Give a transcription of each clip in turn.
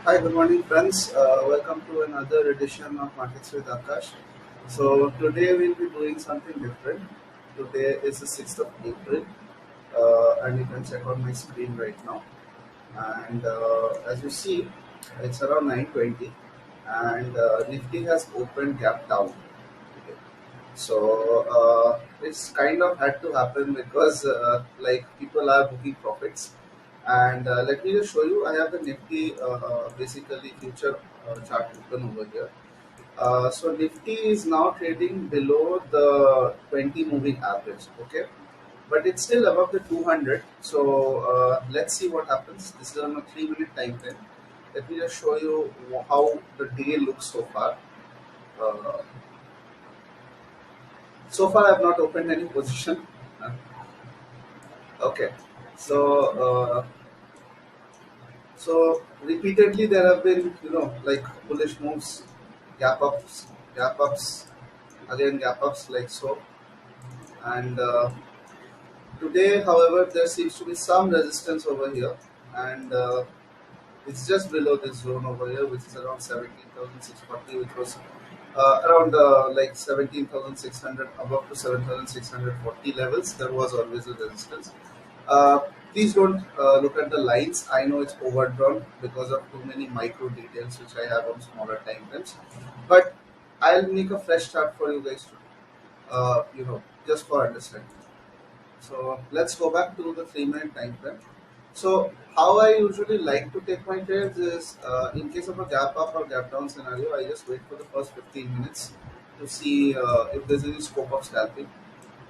Hi, good morning, friends. Welcome to another edition of Markets with Akash. So, today we'll be doing something different. Today is the 6th of April, and you can check on my screen right now. And as you see, it's around 9:20, and Nifty has opened gap down. Okay. So, it's kind of had to happen because like people are booking profits. And let me just show you. I have the Nifty basically future chart open over here. So Nifty is now trading below the 20 moving average. Okay, but it's still above the 200. So let's see what happens. This is on a 3 minute time frame. Let me just show you how the day looks so far. Uh, so far, I have not opened any position. Uh, okay, so repeatedly there have been like bullish moves, gap ups, again gap ups like so, and today, however, there seems to be some resistance over here, and it's just below this zone over here, which is around 17,640, which was around like 17,600 above to 7,640 levels. There was always a resistance. Uh, Please don't look at the lines. I know it's overdrawn because of too many micro details which I have on smaller time frames. But I'll make a fresh chart for you guys to, just for understanding. So let's go back to the 3 minute time frame. So how I usually like to take my trades is in case of a gap up or gap down scenario, I just wait for the first 15 minutes to see if there's any scope of scalping.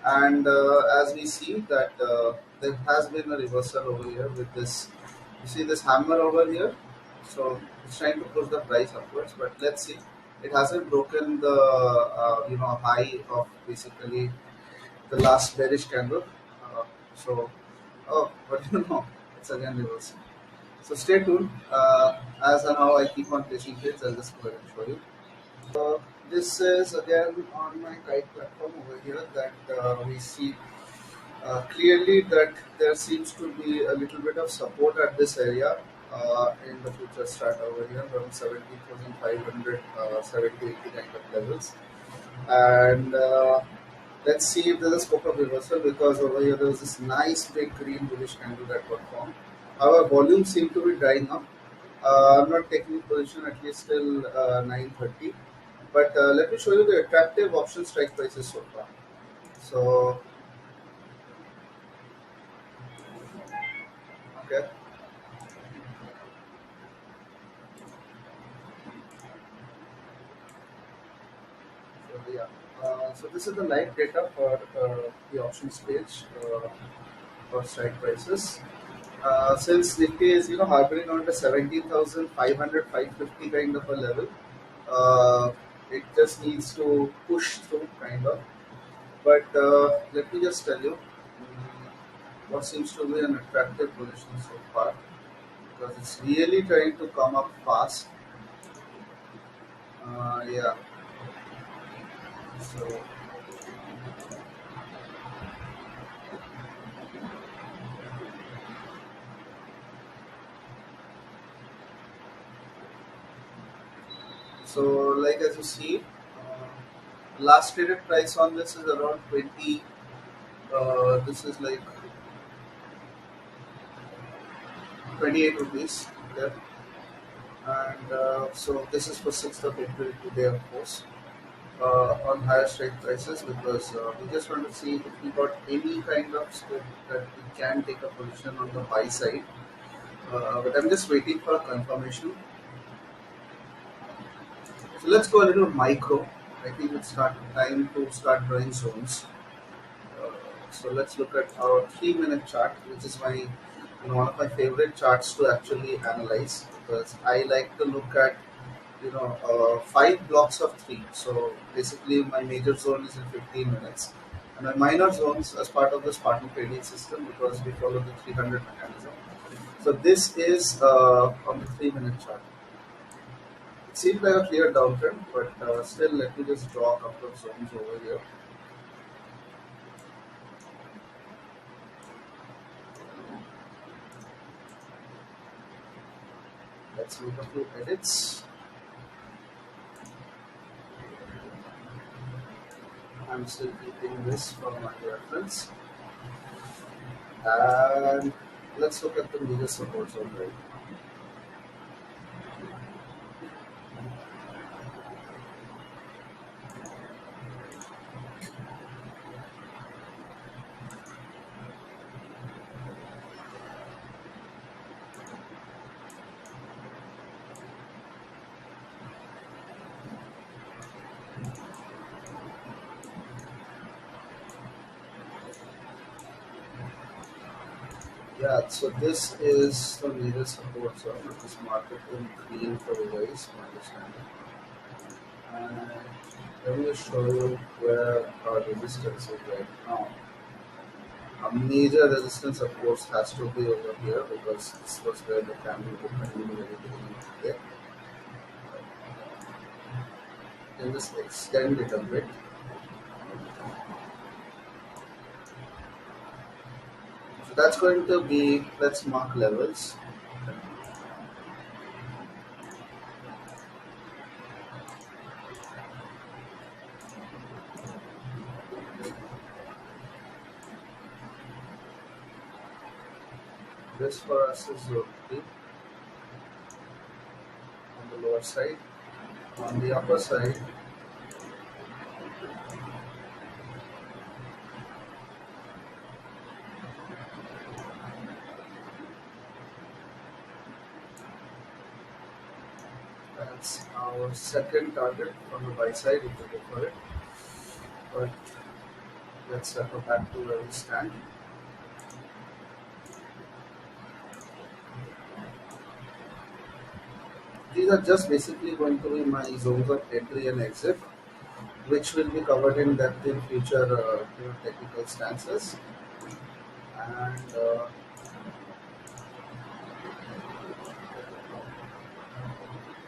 And as we see that there has been a reversal over here with this, you see this hammer over here. So it's trying to push the price upwards, but let's see. It hasn't broken the high of basically the last bearish candle. So, oh, but it's again reversing. So stay tuned. As and how I keep on placing trades, I'll just go ahead and show you. This is again on my kite platform over here that we see clearly that there seems to be a little bit of support at this area in the future start over here around 17,500, 70, 80 kind of levels. And let's see if there's a scope of reversal because over here there was this nice big green bullish candle that got formed. However, volume seem to be drying up. I'm not taking position at least till 9:30. But let me show you the attractive option strike prices so far. So, okay, so yeah. So this is the live data for the options page for strike prices. Since Nifty is harboring on the 17,500, 550 kind of a level, uh, it just needs to push through kind of. But let me just tell you what seems to be an attractive position so far because it's really trying to come up fast. Yeah, so like as you see, last traded price on this is around 20. This is like 28 rupees. Okay. And so this is for 6th of April today, of course, on higher strike prices because we just want to see if we got any kind of scope that we can take a position on the buy side. But I'm just waiting for a confirmation. So let's go a little micro. I think it's time to start drawing zones. Uh, so let's look at our 3 minute chart, which is one of my favorite charts to actually analyze because I like to look at 5 blocks of three. So basically, my major zone is in 15 minutes, and my minor zones as part of the Spartan trading system because we follow the 300 mechanism. So this is on the 3 minute chart. It seems like a clear downtrend, but still, let me just draw a couple of zones over here. Let's make a few edits. I'm still keeping this for my reference. And let's look at the major support zone right now. Yeah, so this is the major support zone. It is marked in green for you guys, my understanding. And let me show you where our resistance is right now. A major resistance, of course, has to be over here because this was where the candle opened in the very beginning of the day. Can just extend it a bit. So that's going to be, let's mark levels. This for us is zone 3 on the lower side. On the upper side, that's our second target on the buy side if we go for it. But let's circle back to where we stand. These are just basically going to be my zones of entry and exit, which will be covered in depth in future technical stances. And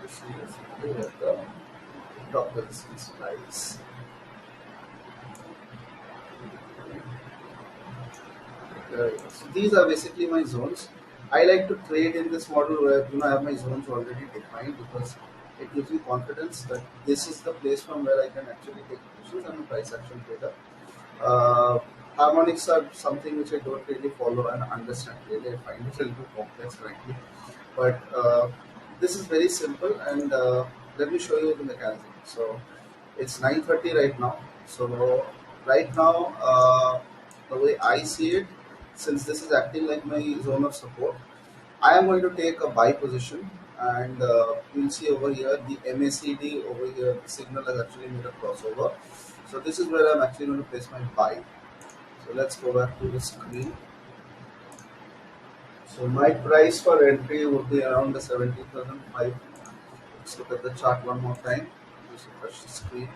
this is basically where the top resistance lies. So these are basically my zones. I like to trade in this model where I have my zones already defined because it gives me confidence that this is the place from where I can actually take positions. I'm a price action trader. Uh, Harmonics are something which I don't really follow and understand. Really, I find it a little complex, frankly. But this is very simple, and let me show you the mechanism. So it's 9:30 right now. So right now, the way I see it, since this is acting like my zone of support, I am going to take a buy position, and you'll see over here the MACD over here. The signal has actually made a crossover. So this is where I'm actually going to place my buy. So let's go back to the screen. So my price for entry would be around the 17,005. Let's look at the chart one more time. Just refresh the screen.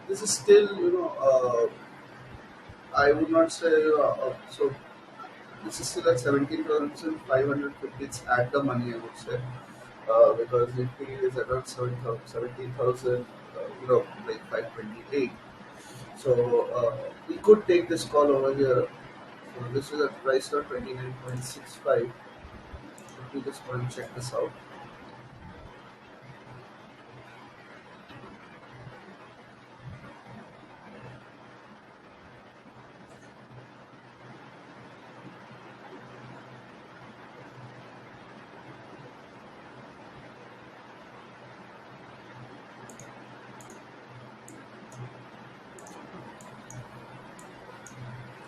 This is still, I would not say so. This is still at 17,550. It's at the money, I would say, because Nifty is around 17,000, like 528. So we could take this call over here. So this is at price of 29.65. Let me just go and check this out.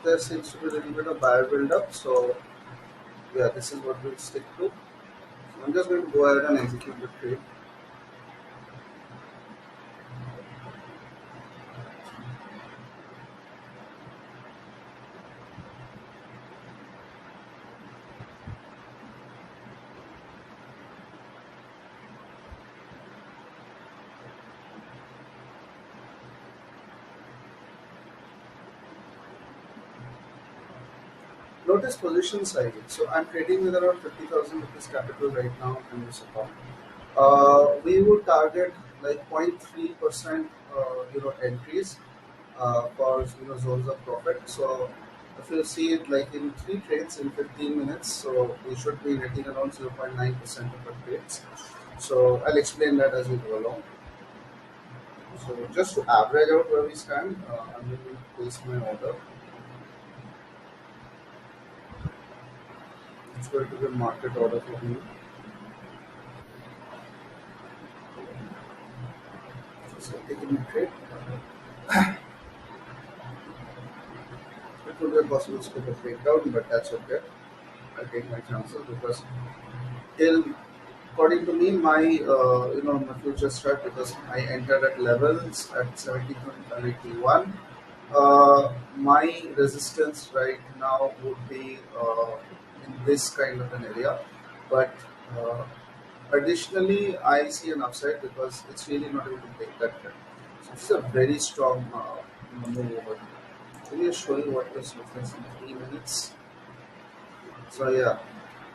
There seems to be a little bit of buyer build up. So yeah, this is what we'll stick to. So I'm just going to go ahead and execute the trade. Notice position sizing. So I'm trading with around 50,000 rupees capital right now in this account. We would target like 0.3% entries for zones of profit. So if you see it like in three trades in 15 minutes, so we should be netting around 0.9% of the trades. So I'll explain that as we go along. So just to average out where we stand, I'm going to place my order. It's going to be a market order for me. So taking a trade. It would be a possible scope of breakdown, but that's okay. I'll take my chances because till according to me, my future strat because I entered at levels at 17.81. My resistance right now would be in this kind of an area, but uh, additionally, I see an upside because it's really not able to break that trend. So it's a very strong move over here. Let me just show you what this looks like in 3 minutes. So yeah,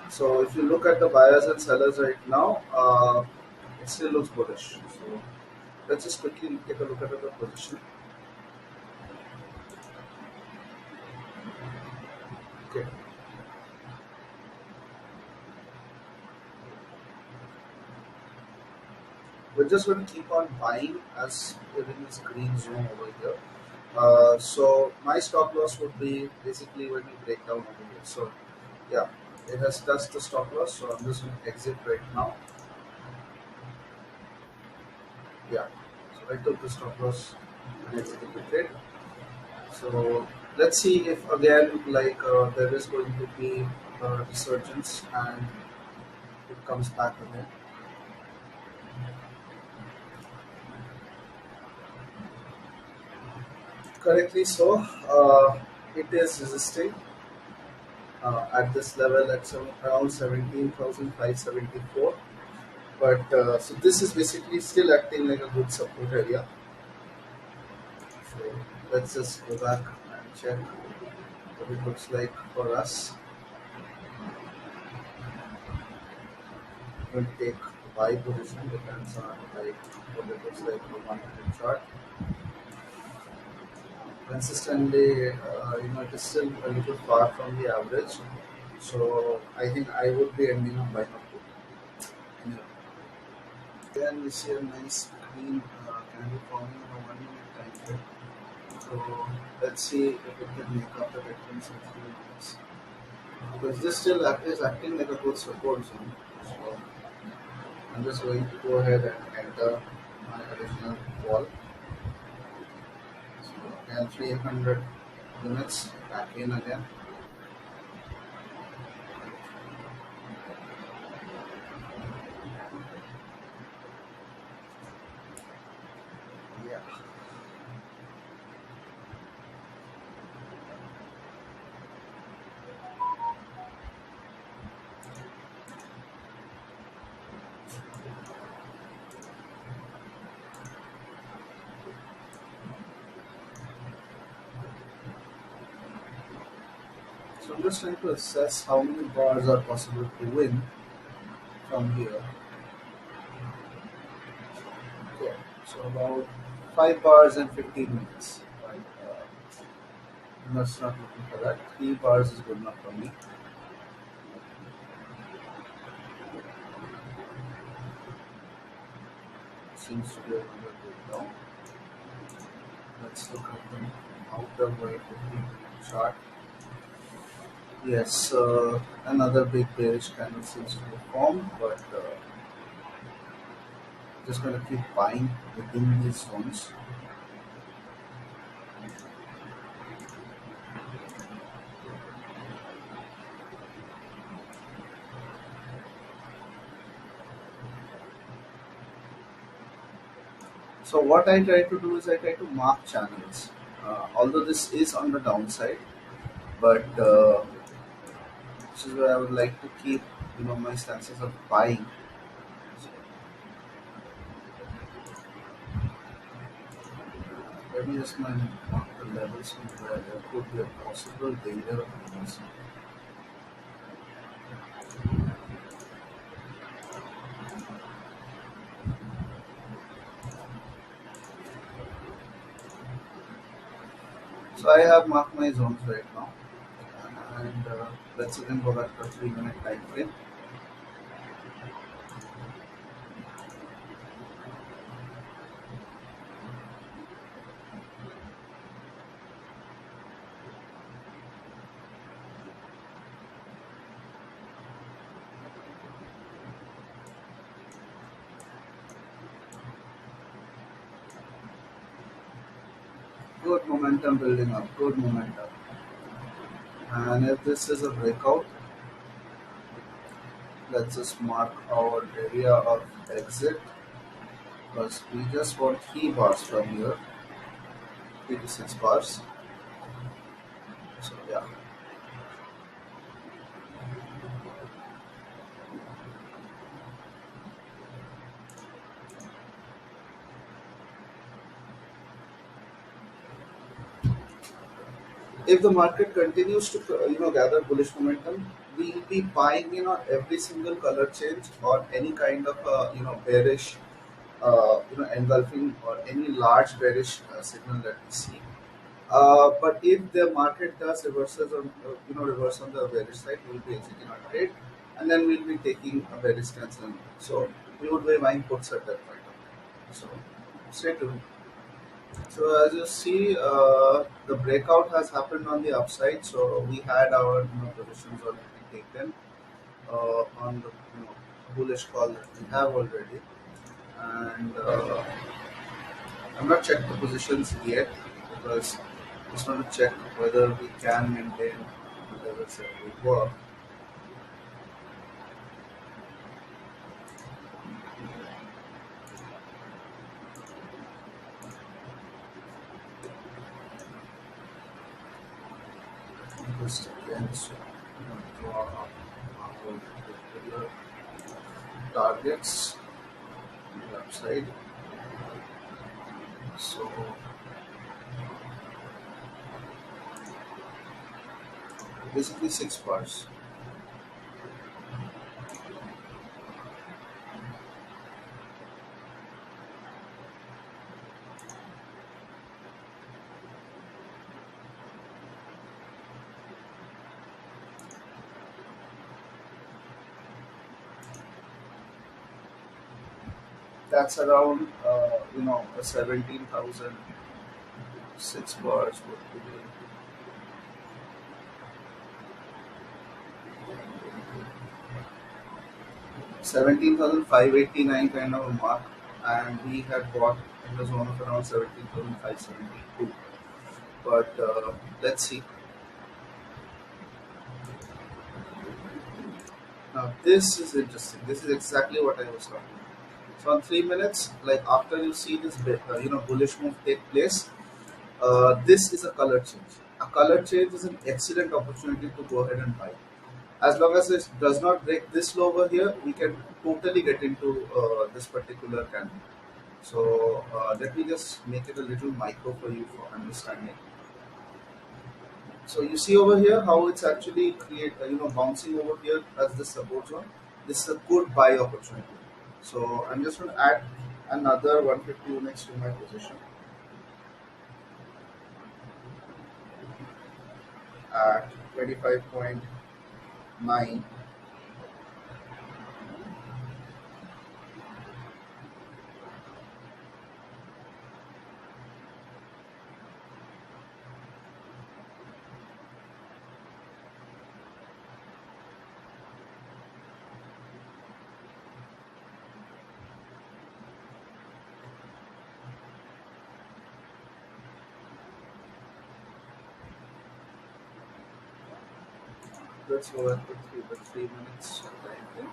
so if you look at the buyers and sellers right now, it still looks bullish. So let's just quickly take a look at the position. Okay, we're just going to keep on buying as we're in this green zone over here. So my stop loss would be basically when we break down over here. So yeah, it has touched the stop loss. So I'm just going to exit right now. Yeah, so I took the stop loss and exited the trade. So let's see if again there is going to be a resurgence and it comes back again. Correctly so, it is resisting at this level at around 17,574. But so this is basically still acting like a good support area. So let's just go back and check what it looks like for us. We'll take buy position depends on like what it looks like for 1 minute chart. Consistently, it is still a little far from the average. So I think I would be ending up buying up to. Yeah. Then we see a nice green candle forming on a 1 minute time frame. So let's see if it can make up the difference in 3 minutes. Because this still is acting like a good support zone. So I'm just going to go ahead and enter my additional wall. So again 300 units back in again. Yeah. So I'm just trying to assess how many bars are possible to win from here. Okay, so about 5 bars and 15 minutes. Right? I'm not looking for that. 3 bars is good enough for me. Seems to be another good down. Let's look at the outer way 15-minute chart. Yes, another big bearish candle seems to be formed, but just going to keep buying within these zones. So what I try to do is I try to mark channels. Although this is on the downside, but this is where I would like to keep my stances of buying. So let me just mark the levels from where there could be a possible danger of losing. So I have marked my zones right now, and let's again go back to 3 minute time frame. Good momentum building up, good momentum. And if this is a breakout, let's just mark our area of exit because we just want 3 bars from here, 3 to 6 bars. So yeah, if the market continues to gather bullish momentum, we'll be buying every single color change or any kind of bearish engulfing or any large bearish signal that we see. But if the market does reverse on the bearish side, we'll be exiting our trade, and then we'll be taking a bearish stance. And so we would be buying puts at that point. So stay tuned. So as you see, the breakout has happened on the upside. So we had our positions already taken on the bullish call that we have already, and I'm not checked the positions yet because I just want to check whether we can maintain the levels that we were. Just again, so draw up our particular targets on the upside. So basically 6 bars. That's around 17,000. 6 bars would be 17,589 kind of a mark, and we had bought in the zone of around 17,572. But let's see. Now this is interesting. This is exactly what I was talking about. So on 3 minutes, like after you see this bullish move take place, this is a color change. A color change is an excellent opportunity to go ahead and buy. As long as it does not break this low over here, we can totally get into this particular candle. So let me just make it a little micro for you for understanding. So you see over here how it's actually bouncing over here as the support zone. This is a good buy opportunity. So I'm just going to add another 150 units to my position at 25.9. Let's go at the 3 minutes time frame.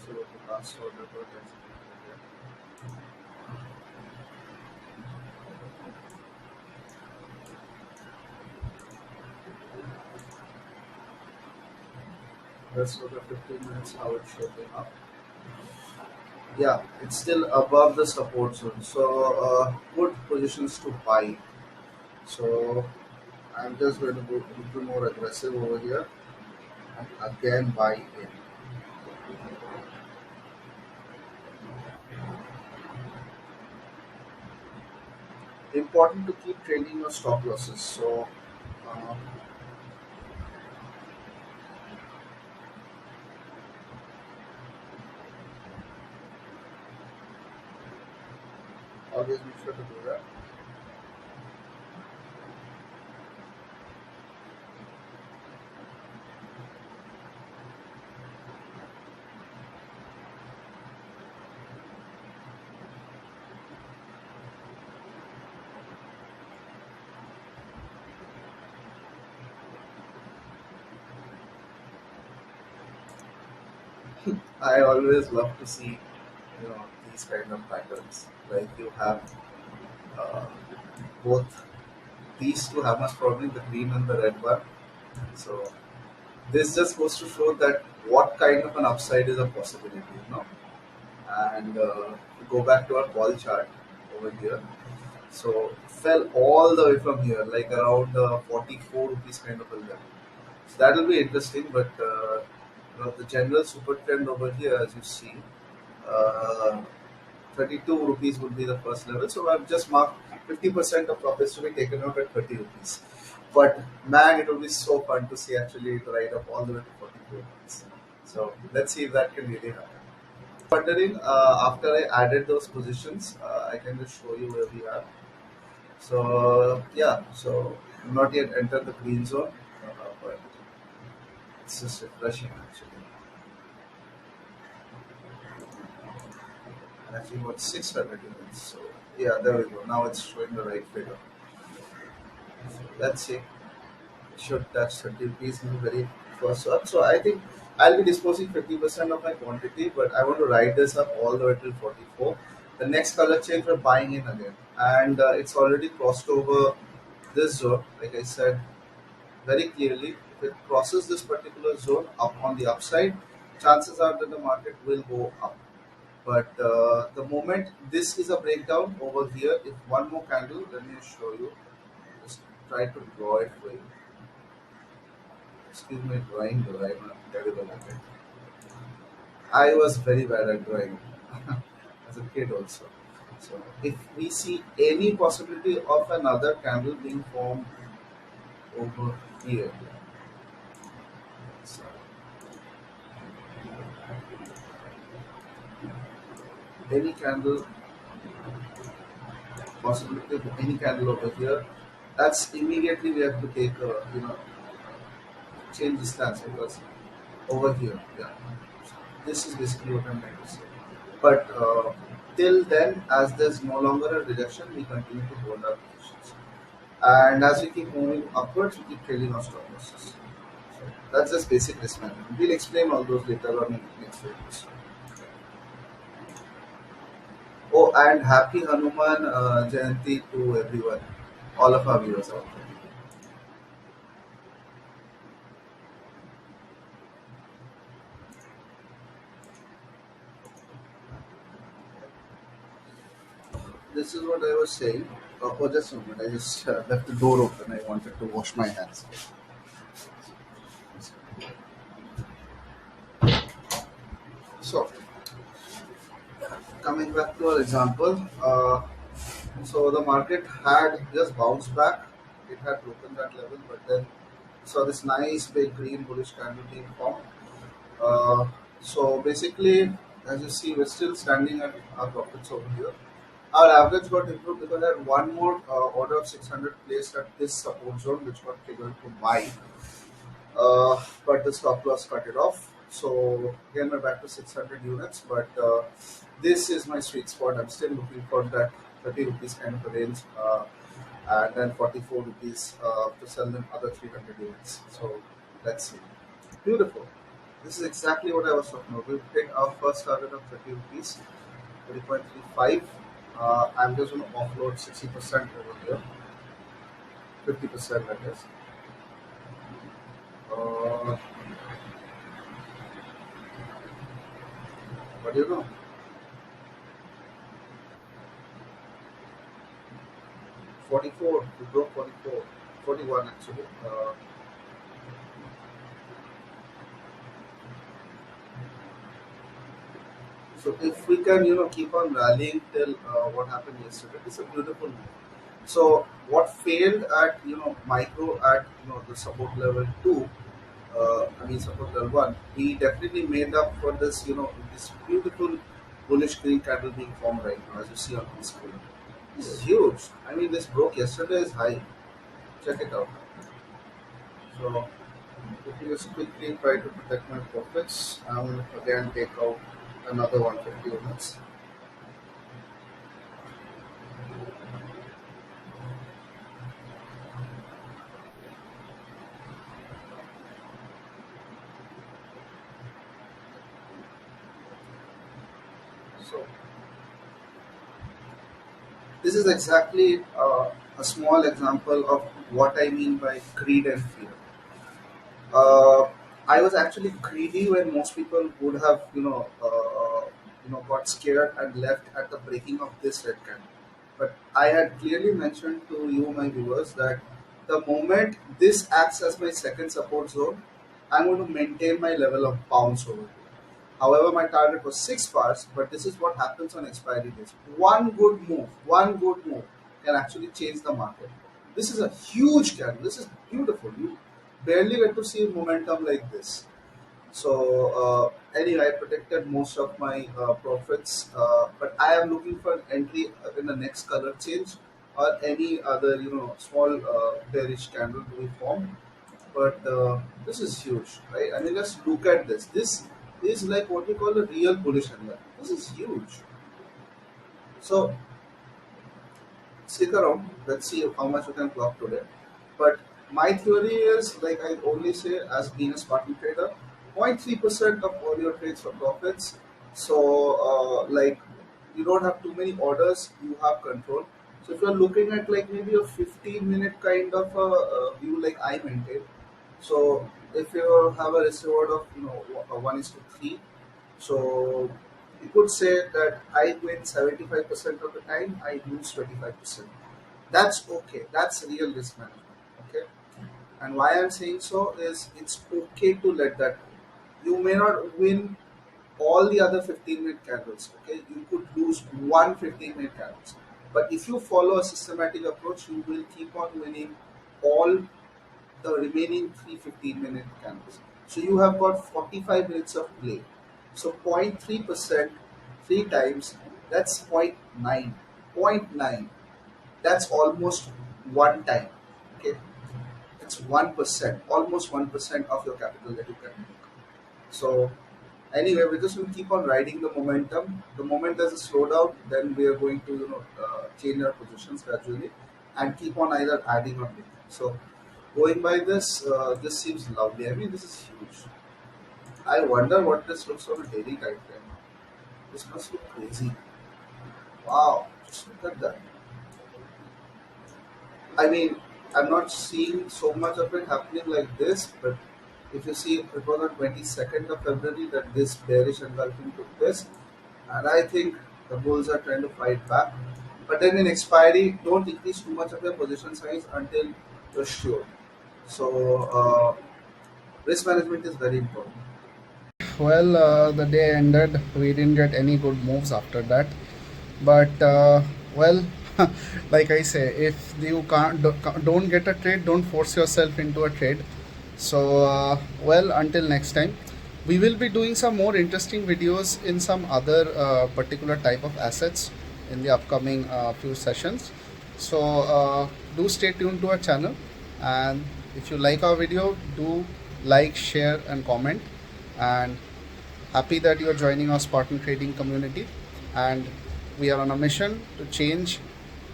So the last order got executed here. Let's look at 15 minutes how it's shaping up. Yeah, it's still above the support zone. So good positions to buy. So I'm just going to go a little more aggressive over here and again buy in. Important to keep trailing your stop losses. So uh, always make sure to do that. I always love to see, these kind of patterns. Like you have uh, both these two hammers, probably the green and the red one. So this just goes to show that what kind of an upside is a possibility, And go back to our call chart over here. So fell all the way from here, like around 44 rupees kind of a level. So that will be interesting, but the general super trend over here, as you see, uh, 32 rupees would be the first level. So I've just marked 50% of profits to be taken out at 30 rupees. But man, it will be so fun to see actually it ride up all the way to 42 rupees. So let's see if that can really happen. Wondering, after I added those positions, I can just show you where we are. So yeah, so not yet entered the green zone, but it's just refreshing actually. And actually about 600 units. So yeah, there we go. Now it's showing the right figure. So let's see. It should touch 30 rupees in the very first one. So I think I'll be disposing 50% of my quantity, but I want to ride this up all the way till 44. The next color change we're buying in again, and it's already crossed over this zone. Like I said, very clearly, if it crosses this particular zone up on the upside, chances are that the market will go up. But the moment this is a breakdown over here, if one more candle, let me show you. Just try to draw it for you. Excuse me, drawing, though I'm terrible at it. I was very bad at drawing as a kid also. So if we see any possibility of another candle being formed over here, so any candle, possibility of any candle over here, that's immediately we have to take a, change the stance because over here, yeah. So this is basically what I'm trying to say. But till then, as there's no longer a rejection, we continue to hold our positions. And as we keep moving upwards, we keep trailing our stop losses. So that's just basic risk management. We'll explain all those later on in next videos. Oh, and happy Hanuman Jayanti to everyone, all of our viewers out there. This is what I was saying. Oh, just a moment. I just left the door open. I wanted to wash my hands. So, coming back to our example, so the market had just bounced back. It had broken that level, but then saw this nice big green bullish candle being formed. So basically, as you see, we're still standing at our profits over here. Our average got improved because I had one more order of 600 placed at this support zone, which got triggered to buy. But the stop loss cut it off. So again, we're back to 600 units, but this is my sweet spot. I'm still looking for that 30 rupees kind of a range, and then 44 rupees to sell them other 300 units. So let's see. Beautiful. This is exactly what I was talking about. We'll take our first target of 30 rupees, 30.35. I'm just going to offload 60% over here, 50% I guess. Uh, what do you know? 44, we broke 44, 41 actually. So if we can, keep on rallying till what happened yesterday, it's a beautiful move. So what failed at micro at the support level two, I mean support level one, we definitely made up for this. This beautiful bullish green candle being formed right now, as you see on the screen. This is huge. I mean, this broke yesterday's high. Check it out. So let me just quickly try to protect my profits. I will again take out another 150 units. So this is exactly a small example of what I mean by greed and fear. Uh, I was actually greedy when most people would have, got scared and left at the breaking of this red candle. But I had clearly mentioned to you, my viewers, that the moment this acts as my second support zone, I'm going to maintain my level of bounce over here. However, my target was 6 bars, but this is what happens on expiry days. One good move can actually change the market. This is a huge candle. This is beautiful. You barely get to see momentum like this. So anyway, I protected most of my profits, but I am looking for an entry in the next color change or any other small bearish candle to be formed. But this is huge, right? I mean, let's look at this. This is like what we call a real bullish candle. This is huge. So stick around. Let's see how much we can clock today. But my theory is, like I only say, as being a Spartan trader, 0.3% of all your trades for profits. So, like, you don't have too many orders, you have control. So, if you're looking at like maybe a 15-minute kind of a view, like I maintain, so if you have a risk reward of 1:3, so you could say that I win 75% of the time, I lose 25%. That's okay. That's real risk management. Okay. And why I'm saying so is it's okay to let that go. You may not win all the other 15-minute candles. Okay. You could lose one 15-minute candles. But if you follow a systematic approach, you will keep on winning all the remaining 3 15-minute candles. So you have got 45 minutes of play. So 0.3%, 3 times, that's point 0.9. Point 0.9. That's almost one time. Okay, it's 1%, almost 1% of your capital that you can make. So anyway, we're just going to keep on riding the momentum. The moment there's a slowdown, then we are going to change our positions gradually and keep on either adding or making. So going by this, this seems lovely. I mean, this is huge. I wonder what this looks on a daily time frame. This must look crazy. Wow, just look at that. I mean, I'm not seeing so much of it happening like this, but if you see, it was on 22nd of February that this bearish engulfing took place, and I think the bulls are trying to fight back. But then in expiry, don't increase too much of your position size until you're sure. So, risk management is very important. Well, the day ended. We didn't get any good moves after that. But well, like I say, if you don't get a trade, don't force yourself into a trade. So well, until next time, we will be doing some more interesting videos in some other particular type of assets in the upcoming few sessions. So do stay tuned to our channel, and if you like our video, do like, share and comment. And happy that you are joining our Spartan trading community, and we are on a mission to change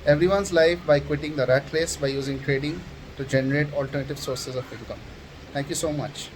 everyone's life by quitting the rat race by using trading to generate alternative sources of income. Thank you so much.